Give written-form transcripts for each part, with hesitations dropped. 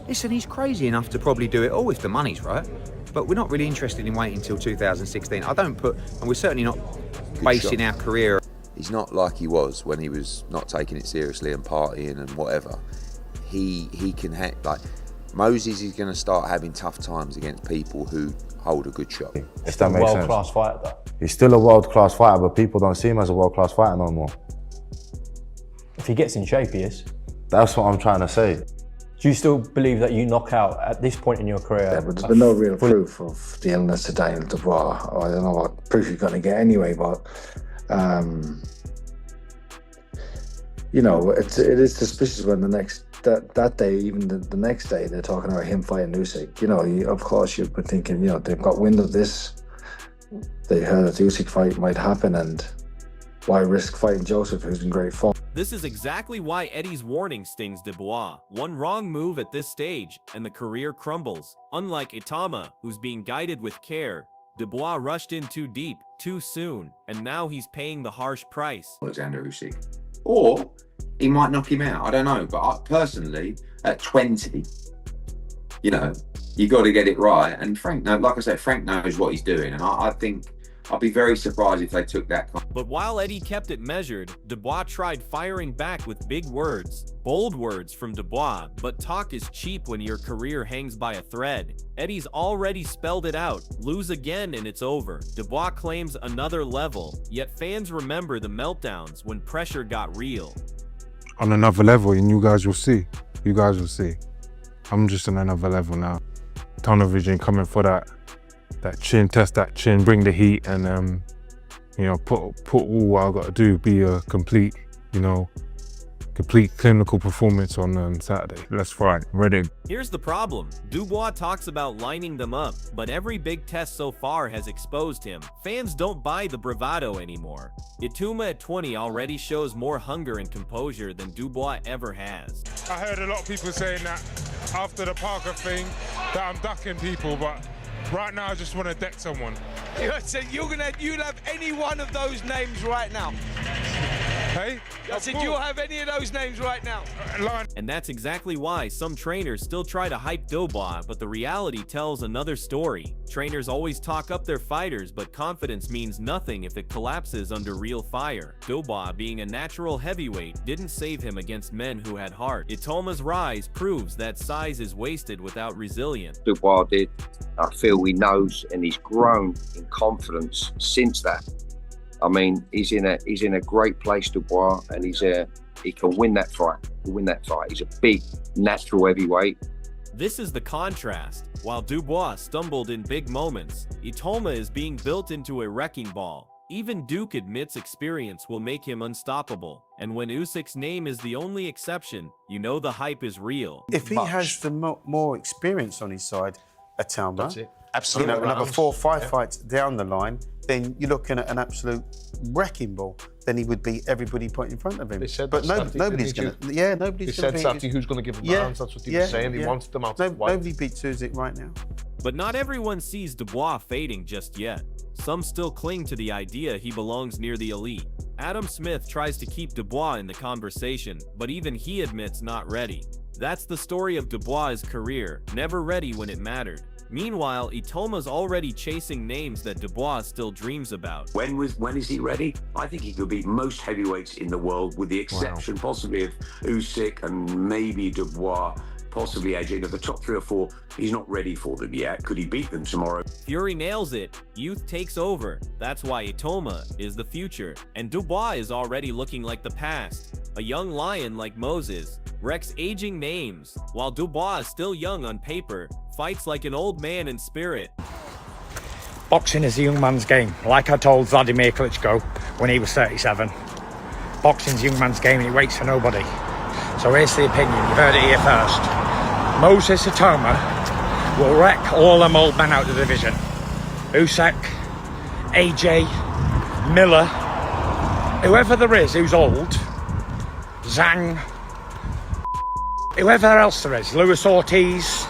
Listen, he's crazy enough to probably do it all if the money's right. But we're not really interested in waiting until 2016. And we're certainly not basing our career. He's not like he was when he was not taking it seriously and partying and whatever. He can like Moses is going to start having tough times against people who hold a good shot. If that makes sense. World-class fighter, though. He's still a world-class fighter, but people don't see him as a world-class fighter no more. If he gets in shape, he is. That's what I'm trying to say. Do you still believe that you knock out at this point in your career? Yeah, but there's been no real proof of the illness of Daniel Dubois. I don't know what proof you're going to get anyway, but you know, it is suspicious when that day, even the next day, they're talking about him fighting Usyk. You know, of course you've been thinking, you know, they've got wind of this. They heard that the Usyk fight might happen, and why risk fighting Joseph, who's in great form? This is exactly why Eddie's warning stings Dubois. One wrong move at this stage, and the career crumbles. Unlike Itama, who's being guided with care, Dubois rushed in too deep, too soon, and now he's paying the harsh price. Alexander Usyk. Or he might knock him out, I don't know. But personally, at 20, you know, you got to get it right. And Frank, like I said, Frank knows what he's doing. And I think I'd be very surprised if they took that. But while Eddie kept it measured, Dubois tried firing back with big words. Bold words from Dubois, but talk is cheap when your career hangs by a thread. Eddie's already spelled it out. Lose again and it's over. Dubois claims another level, yet fans remember the meltdowns when pressure got real. On another level, and you guys will see. You guys will see. I'm just on another level now. Tunnel vision coming for that chin, test that chin, bring the heat, and you know, put all what I've got to do, be a complete, you know, complete clinical performance on Saturday. Let's fight. Ready. Here's the problem. Dubois talks about lining them up, but every big test so far has exposed him. Fans don't buy the bravado anymore. Ituma at 20 already shows more hunger and composure than Dubois ever has. I heard a lot of people saying that after the Parker thing, that I'm ducking people, but right now I just want to deck someone. You'll have any one of those names right now. Hey? I said you'll have any of those names right now. And that's exactly why some trainers still try to hype Dubois, but the reality tells another story. Trainers always talk up their fighters, but confidence means nothing if it collapses under real fire. Dubois, being a natural heavyweight, didn't save him against men who had heart. Itoma's rise proves that size is wasted without resilience. Dubois did. I feel he knows, and he's grown in confidence since that. I mean, he's in a great place, Dubois, and he can win that fight. He's a big natural heavyweight. This is the contrast. While Dubois stumbled in big moments, Itoma is being built into a wrecking ball. Even Duke admits experience will make him unstoppable. And when Usyk's name is the only exception, you know the hype is real. If he has the more experience on his side, Itama, that's it. Absolutely. You know, another 4 or 5 fights down the line, then you're looking at an absolute wrecking ball. Then he would beat everybody put in front of him. They said but nobody's going to. Yeah, He nobody's going to. said Saturday who's going to give him the hands. That's what he was saying. He wanted them out. Nobody beats Usyk right now. But not everyone sees Dubois fading just yet. Some still cling to the idea he belongs near the elite. Adam Smith tries to keep Dubois in the conversation, but even he admits not ready. That's the story of Dubois' career, never ready when it mattered. Meanwhile, Itoma's already chasing names that Dubois still dreams about. When is he ready? I think he could beat most heavyweights in the world, with the exception possibly of Usyk and maybe Dubois, possibly AJ. The top 3 or 4, he's not ready for them yet. Could he beat them tomorrow? Fury nails it. Youth takes over. That's why Itoma is the future. And Dubois is already looking like the past. A young lion like Moses. Rex aging names, while Dubois is still young on paper, fights like an old man in spirit. Boxing is a young man's game, like I told Vladimir Klitschko when he was 37. Boxing's a young man's game and he waits for nobody. So here's the opinion, you've heard it here first. Moses Itoma will wreck all them old men out of the division. Usyk, AJ, Miller, whoever there is who's old, Zhang, whoever else there is, Luis Ortiz,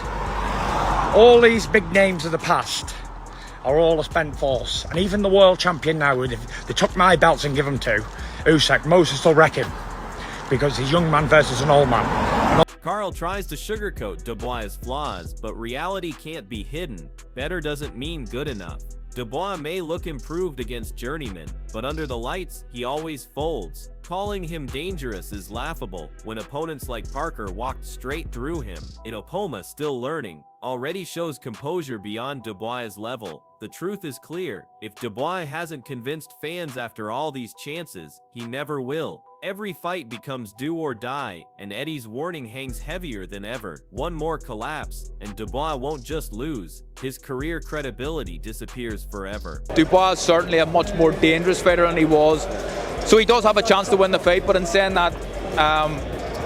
all these big names of the past are all a spent force. And even the world champion now, if they took my belts and give them to Usyk, Moses will wreck him. Because he's a young man versus an old man. Carl tries to sugarcoat Dubois' flaws, but reality can't be hidden. Better doesn't mean good enough. Dubois may look improved against journeymen, but under the lights, he always folds. Calling him dangerous is laughable when opponents like Parker walked straight through him. Itopoma, still learning, already shows composure beyond Dubois' level. The truth is clear. If Dubois hasn't convinced fans after all these chances, he never will. Every fight becomes do or die, and Eddie's warning hangs heavier than ever. One more collapse, and Dubois won't just lose. His career credibility disappears forever. Dubois is certainly a much more dangerous fighter than he was. So he does have a chance to win the fight, but in saying that,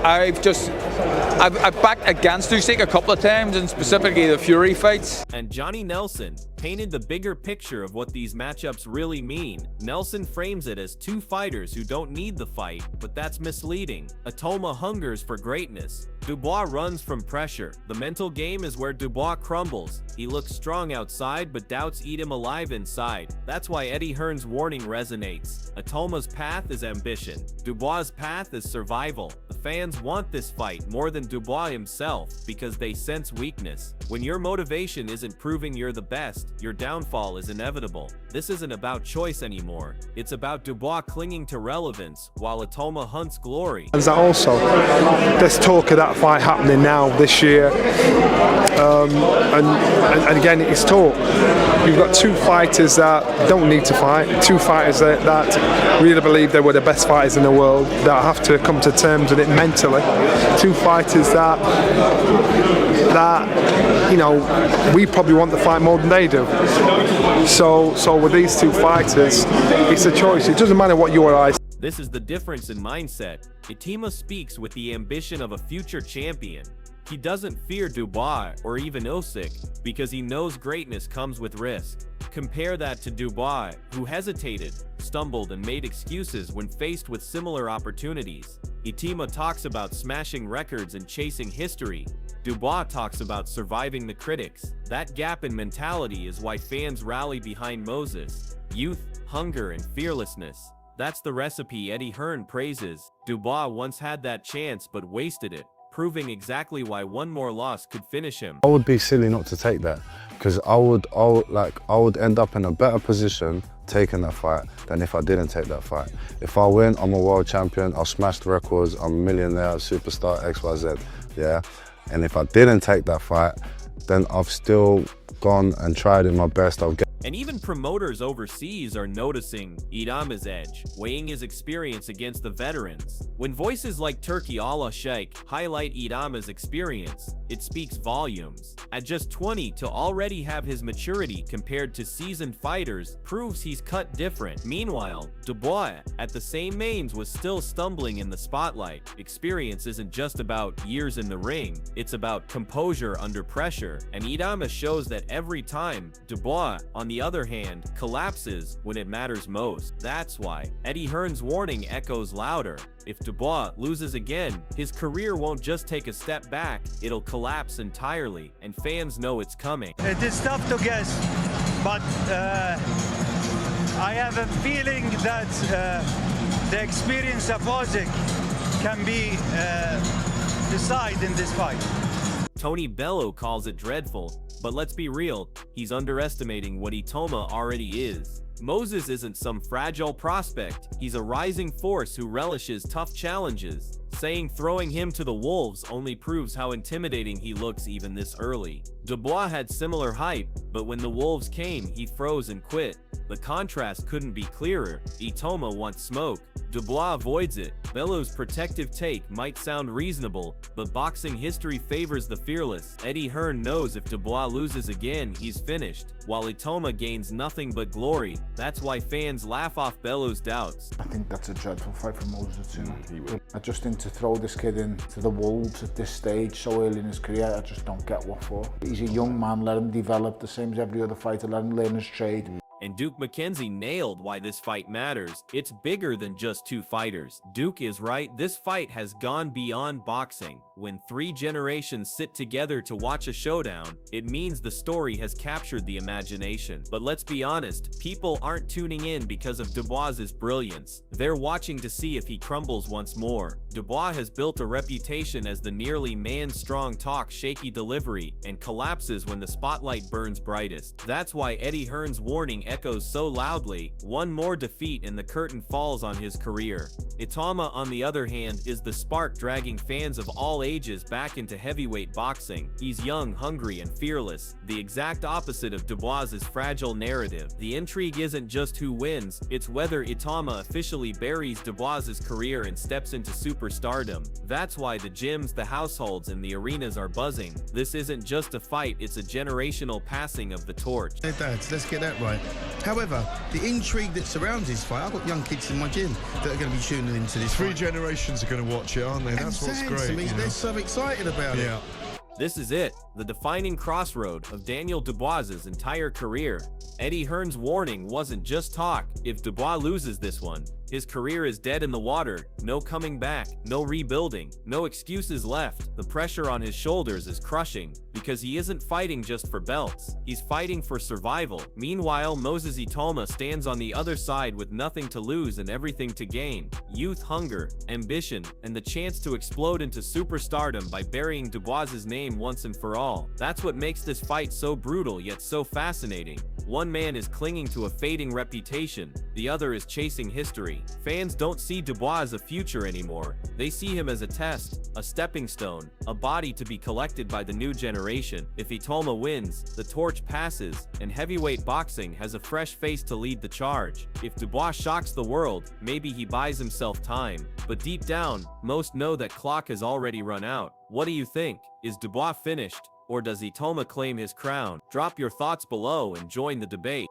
I've backed against Usyk a couple of times, and specifically the Fury fights. And Johnny Nelson painted the bigger picture of what these matchups really mean. Nelson frames it as two fighters who don't need the fight, but that's misleading. Itopoma hungers for greatness. Dubois runs from pressure. The mental game is where Dubois crumbles. He looks strong outside, but doubts eat him alive inside. That's why Eddie Hearn's warning resonates. Itoma's path is ambition. Dubois' path is survival. The fans want this fight more than Dubois himself because they sense weakness. When your motivation isn't proving you're the best, your downfall is inevitable. This isn't about choice anymore. It's about Dubois clinging to relevance while Itopoma hunts glory. And also, there's talk of that fight happening now this year, and again, it's talk. You've got two fighters that don't need to fight, two fighters that really believe they were the best fighters in the world, that have to come to terms with it mentally. Two fighters that you know, we probably want the fight more than they do. So with these two fighters, it's a choice. It doesn't matter what you or I. This is the difference in mindset. Itopoma speaks with the ambition of a future champion. He doesn't fear Dubois or even Usyk because he knows greatness comes with risk. Compare that to Dubois, who hesitated, stumbled, and made excuses when faced with similar opportunities. Itopoma talks about smashing records and chasing history. Dubois talks about surviving the critics. That gap in mentality is why fans rally behind Moses. Youth, hunger, and fearlessness. That's the recipe Eddie Hearn praises. Dubois once had that chance but wasted it, proving exactly why one more loss could finish him. I would be silly not to take that, because I would end up in a better position taking that fight than if I didn't take that fight. If I win, I'm a world champion, I'll smash the records, I'm a millionaire, superstar, XYZ, yeah? And if I didn't take that fight, then I've still gone and tried in my best. And even promoters overseas are noticing Itoma's edge, weighing his experience against the veterans. When voices like Turki Al Sheikh highlight Itoma's experience, it speaks volumes. At just 20, to already have his maturity compared to seasoned fighters proves he's cut different. Meanwhile, Dubois, at the same age, was still stumbling in the spotlight. Experience isn't just about years in the ring, it's about composure under pressure, and Itopoma shows that every time. Dubois, on the other hand, collapses when it matters most. That's why Eddie Hearn's warning echoes louder. If Dubois loses again, his career won't just take a step back, it'll collapse entirely, and fans know it's coming. It is tough to guess, but I have a feeling that the experience of Usyk can be decide in this fight. Tony Bello calls it dreadful, but let's be real, he's underestimating what Itopoma already is. Moses isn't some fragile prospect, he's a rising force who relishes tough challenges. Saying throwing him to the wolves only proves how intimidating he looks even this early. Dubois had similar hype, but when the wolves came, he froze and quit. The contrast couldn't be clearer. Itopoma wants smoke. Dubois avoids it. Bello's protective take might sound reasonable, but boxing history favors the fearless. Eddie Hearn knows if Dubois loses again, he's finished, while Itopoma gains nothing but glory. That's why fans laugh off Bello's doubts. I think that's a dreadful fight for Moses too. I just think to throw this kid into the wolves at this stage so early in his career, I just don't get what for. He's a young man, let him develop the same as every other fighter, let him learn his trade. And Duke McKenzie nailed why this fight matters. It's bigger than just two fighters. Duke is right, this fight has gone beyond boxing. When 3 generations sit together to watch a showdown, it means the story has captured the imagination. But let's be honest, people aren't tuning in because of Dubois's brilliance. They're watching to see if he crumbles once more. Dubois has built a reputation as the nearly man-strong talk, shaky delivery, and collapses when the spotlight burns brightest. That's why Eddie Hearn's warning echoes so loudly. One more defeat and the curtain falls on his career. Itama, on the other hand, is the spark dragging fans of all ages back into heavyweight boxing. He's young, hungry, and fearless, the exact opposite of Dubois's fragile narrative. The intrigue isn't just who wins, it's whether Itama officially buries Dubois's career and steps into superstardom. That's why the gyms, the households, and the arenas are buzzing. This isn't just a fight, it's a generational passing of the torch. Hey dads, let's get that right. However, the intrigue that surrounds this fight, I've got young kids in my gym that are going to be tuning into this 3 fight. generations are going to watch it, aren't they? That's what's great. I mean, they're so excited about it. This is it, the defining crossroad of Daniel Dubois's entire career. Eddie Hearn's warning wasn't just talk. If Dubois loses this one, his career is dead in the water. No coming back, no rebuilding, no excuses left. The pressure on his shoulders is crushing, because he isn't fighting just for belts. He's fighting for survival. Meanwhile, Moses Itama stands on the other side with nothing to lose and everything to gain. Youth, hunger, ambition, and the chance to explode into superstardom by burying Dubois's name once and for all. That's what makes this fight so brutal yet so fascinating. One man is clinging to a fading reputation, the other is chasing history. Fans don't see Dubois as a future anymore. They see him as a test, a stepping stone, a body to be collected by the new generation. If Itama wins, the torch passes, and heavyweight boxing has a fresh face to lead the charge. If Dubois shocks the world, maybe he buys himself time. But deep down, most know that clock has already run out. What do you think? Is Dubois finished? Or does Itama claim his crown? Drop your thoughts below and join the debate.